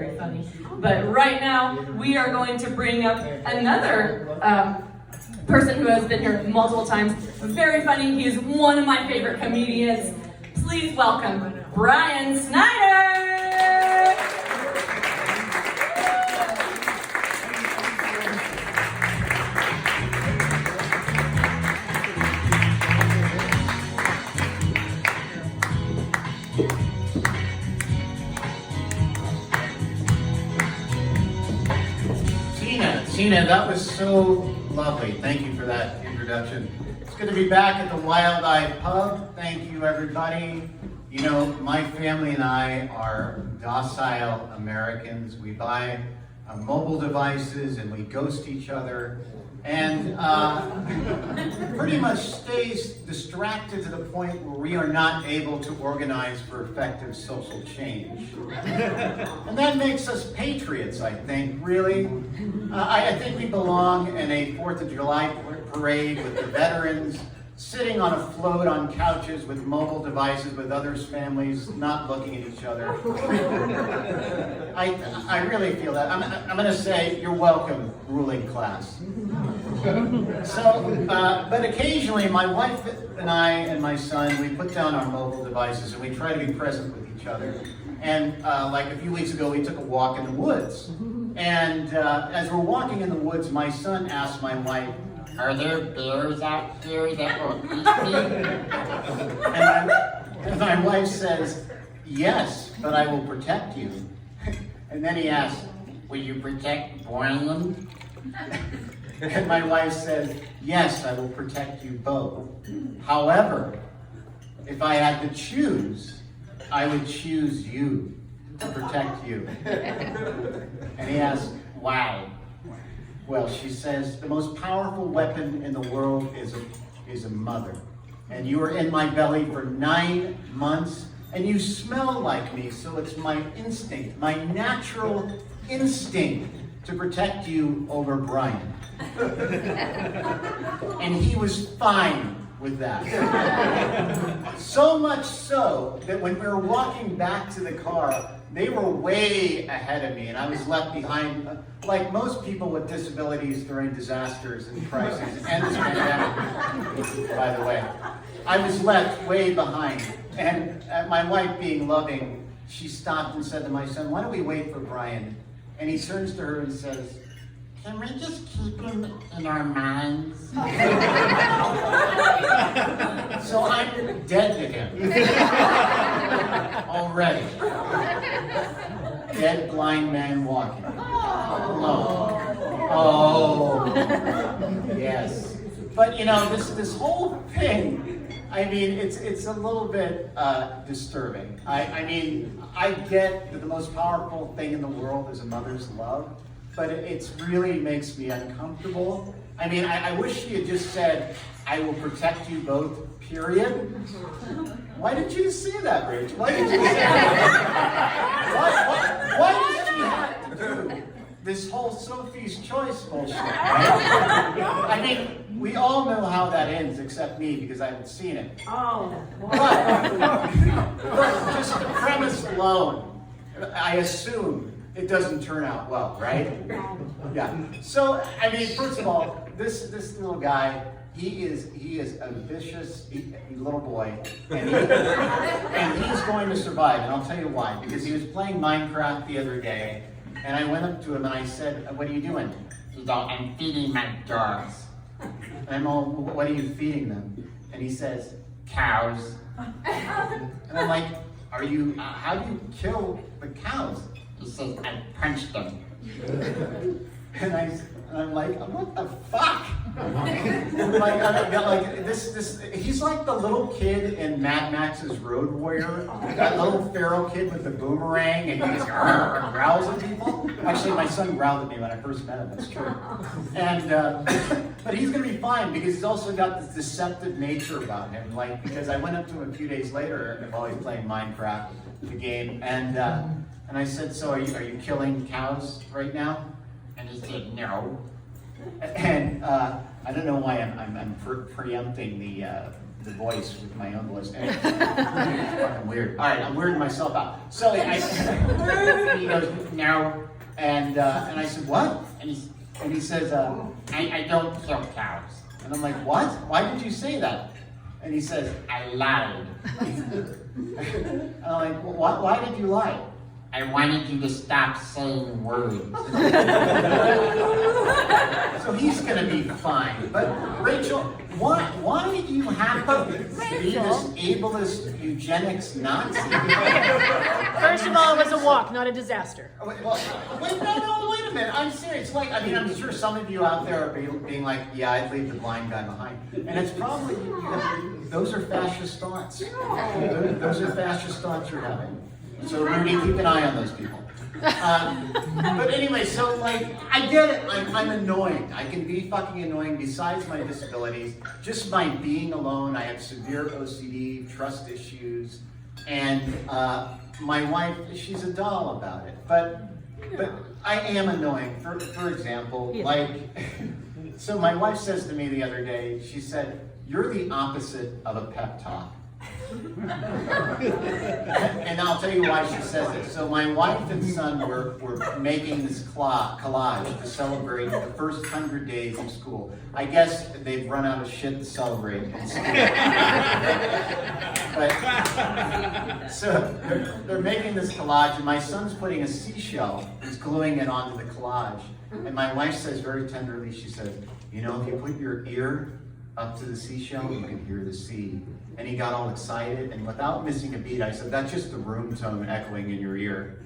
Very funny. But right now, we are going to bring up another person who has been here multiple times. Very funny. He is one of my favorite comedians. Please welcome Brian Snyder! Tina, that was so lovely. Thank you for that introduction. It's good to be back at the Wild Eye Pub. Thank you, everybody. You know, my family and I are docile Americans. We buy mobile devices and we ghost each other and pretty much stays distracted to the point where we are not able to organize for effective social change. And that makes us patriots, I think, really. I think we belong in a 4th of July parade with the veterans, sitting on a float on couches with mobile devices with others' families, not looking at each other. I really feel that. I'm going to say, you're welcome, ruling class. So, but occasionally my wife and I and my son, we put down our mobile devices and we try to be present with each other. And like a few weeks ago, we took a walk in the woods. And as we're walking in the woods, my son asked my wife, "Are there bears out here that will eat me?" And my wife says, "Yes, but I will protect you." And then he asked, "Will you protect Brian?" And my wife says, "Yes, I will protect you both. However, if I had to choose, I would choose you to protect you." And he asked, "Why?" Well, she says, "The most powerful weapon in the world is a mother. And you were in my belly for 9 months, and you smell like me, so it's my instinct, my natural instinct to protect you over Brian." And he was fine with that. So much so that when we were walking back to the car, they were way ahead of me, and I was left behind, like most people with disabilities during disasters and crises, and this pandemic, by the way. I was left way behind, and my wife, being loving, she stopped and said to my son, "Why don't we wait for Brian?" And he turns to her and says, "Can we just keep him in our minds?" So I'm dead to him. Already. Dead blind man walking. Oh. Yes. But you know, this whole thing, I mean, it's a little bit disturbing. I mean, I get that the most powerful thing in the world is a mother's love, but it really makes me uncomfortable. I mean, I wish she had just said, "I will protect you both, period." Why did you say that, Rach? Why did you say that? Why did she have to do this whole Sophie's Choice bullshit, right? I mean, we all know how that ends, except me, because I haven't seen it. Oh. But just the premise alone, I assume it doesn't turn out well, right? Yeah. So, I mean, first of all, this little guy, he is a vicious little boy, and he's going to survive. And I'll tell you why. Because he was playing Minecraft the other day, and I went up to him and I said, "What are you doing?" He's all, "I'm feeding my dogs." And I'm all, "What are you feeding them?" And he says, "Cows." And I'm like, "Are you? How do you kill the cows?" He says, "I punched them." And I'm like, "What the fuck?" He's like the little kid in Mad Max's Road Warrior, that little feral kid with the boomerang, and he just growls at people. Actually, my son growled at me when I first met him, that's true. And, but he's gonna be fine because he's also got this deceptive nature about him. Like, because I went up to him a few days later while he was playing Minecraft, the game, and I said, "So are you killing cows right now?" And he said, "No." And I don't know why I'm preempting the voice with my own voice. And it's fucking weird. All right, I'm weirding myself out. So he goes, no. And I said, what? And he says, I don't kill cows. And I'm like, what? Why did you say that? And he says, I lied. And I'm like, well, why did you lie? I wanted you to stop saying words. So he's going to be fine. But Rachel, why did you have to be this ableist eugenics Nazi? First of all, it was a walk, not a disaster. Wait a minute. I'm serious. Like, I mean, I'm sure some of you out there are being like, yeah, I'd leave the blind guy behind. And it's probably, those are fascist thoughts. Those are fascist thoughts you're having. So Rudy, keep an eye on those people. But anyway, so like, I get it. I'm annoying. I can be fucking annoying besides my disabilities. Just by being alone, I have severe OCD, trust issues, and my wife, she's a doll about it. But I am annoying. For example, like, so my wife says to me the other day, she said, "You're the opposite of a pep talk." And I'll tell you why she says it. So my wife and son were making this collage to celebrate the first 100 days of school. I guess they've run out of shit to celebrate in school. But, so they're making this collage, and my son's putting a seashell, he's gluing it onto the collage. And my wife says very tenderly, she says, you know, if you put your ear up to the seashell, you can hear the sea. And he got all excited, and without missing a beat, I said, that's just the room tone echoing in your ear.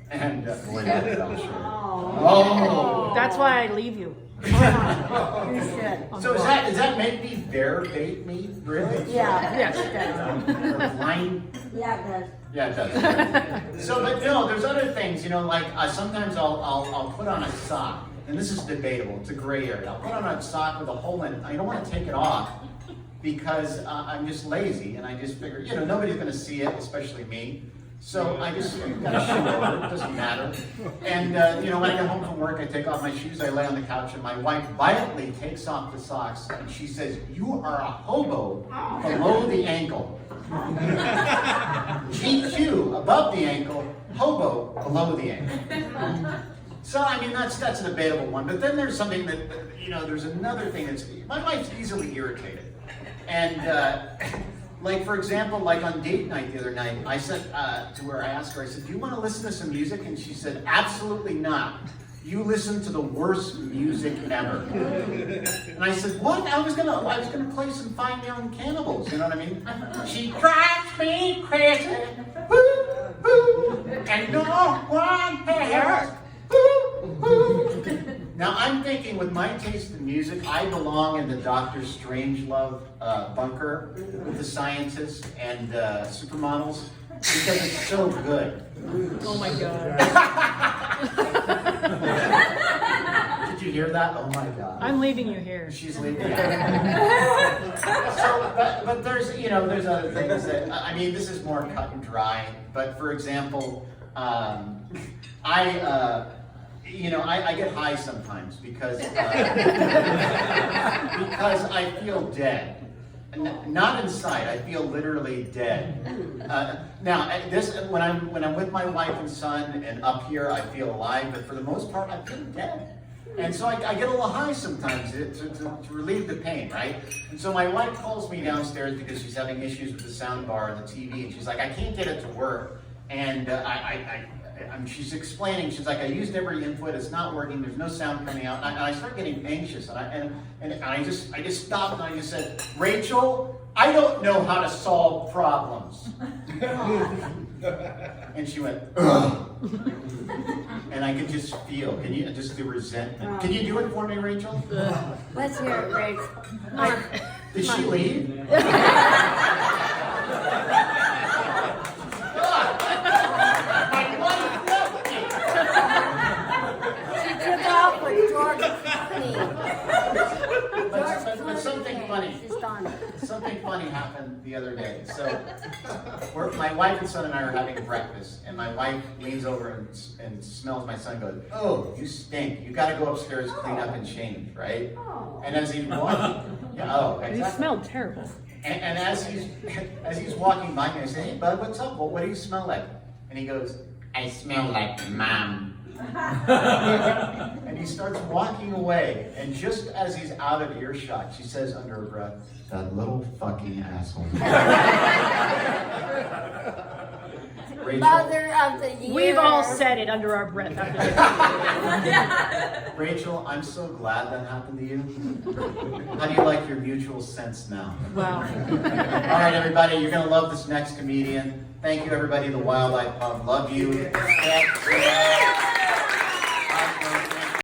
And boy, that fell short. Oh! That's why I leave you. You should. So does that make me bear bait me? Really? Yeah, yes, it does. Line? Yeah, it does. Yeah, it does. So, but no, there's other things, you know, like sometimes I'll put on a sock, and this is debatable, it's a gray area. I'll put on a sock with a hole in it, I don't want to take it off, because I'm just lazy, and I just figure, you know, nobody's going to see it, especially me. So I just kind of shoot over it, doesn't matter. And, you know, when I get home from work, I take off my shoes, I lay on the couch, and my wife violently takes off the socks, and she says, you are a hobo below the ankle. GQ above the ankle, hobo below the ankle. So, I mean, that's a debatable one. But then there's something that, you know, there's another thing that's, my wife's easily irritated. And, like, for example, like on date night the other night, I said to her, I asked her, I said, do you want to listen to some music? And she said, absolutely not. You listen to the worst music ever. And I said, what? I was gonna play some fine young Cannibals, you know what I mean? She drives me crazy, woo, woo, and no one cares. Now I'm thinking, with my taste in music, I belong in the Dr. Strangelove bunker with the scientists and supermodels, because it's so good. Oh my God. Did you hear that? Oh my God. I'm leaving you here. She's leaving. So, but there's, you know, there's other things that, I mean, this is more cut and dry, but for example, you know, I get high sometimes because I feel dead. Not inside, I feel literally dead. Now, when I'm with my wife and son and up here, I feel alive, but for the most part, I feel dead. And so I get a little high sometimes to relieve the pain, right? And so my wife calls me downstairs because she's having issues with the sound bar and the TV, and she's like, I can't get it to work. And she's explaining, she's like, I used every input, it's not working, there's no sound coming out. And I start getting anxious, and I just stopped and I just said, Rachel, I don't know how to solve problems. And she went, ugh. And I could just feel, just the resentment. Can you do it for me, Rachel? Let's hear it, Rach. Did she leave? But something funny. She's gone. Something funny happened the other day. So, my wife and son and I are having breakfast, and my wife leans over and smells my son and goes, "Oh, you stink. You got to go upstairs, clean up, and change, right?" Oh. And as he's walking, exactly. He smelled terrible. And as he's walking by me, I say, "Hey, bud, what's up? Well, what do you smell like?" And he goes, "I smell like mom." And he starts walking away, and just as he's out of earshot, she says under her breath, "That little fucking asshole." Rachel, Mother of the year. We've all said it under our breath. Rachel, I'm so glad that happened to you. How do you like your mutual sense now? Wow. All right, everybody, you're going to love this next comedian. Thank you, everybody, the Wild Eye Pub. Love you.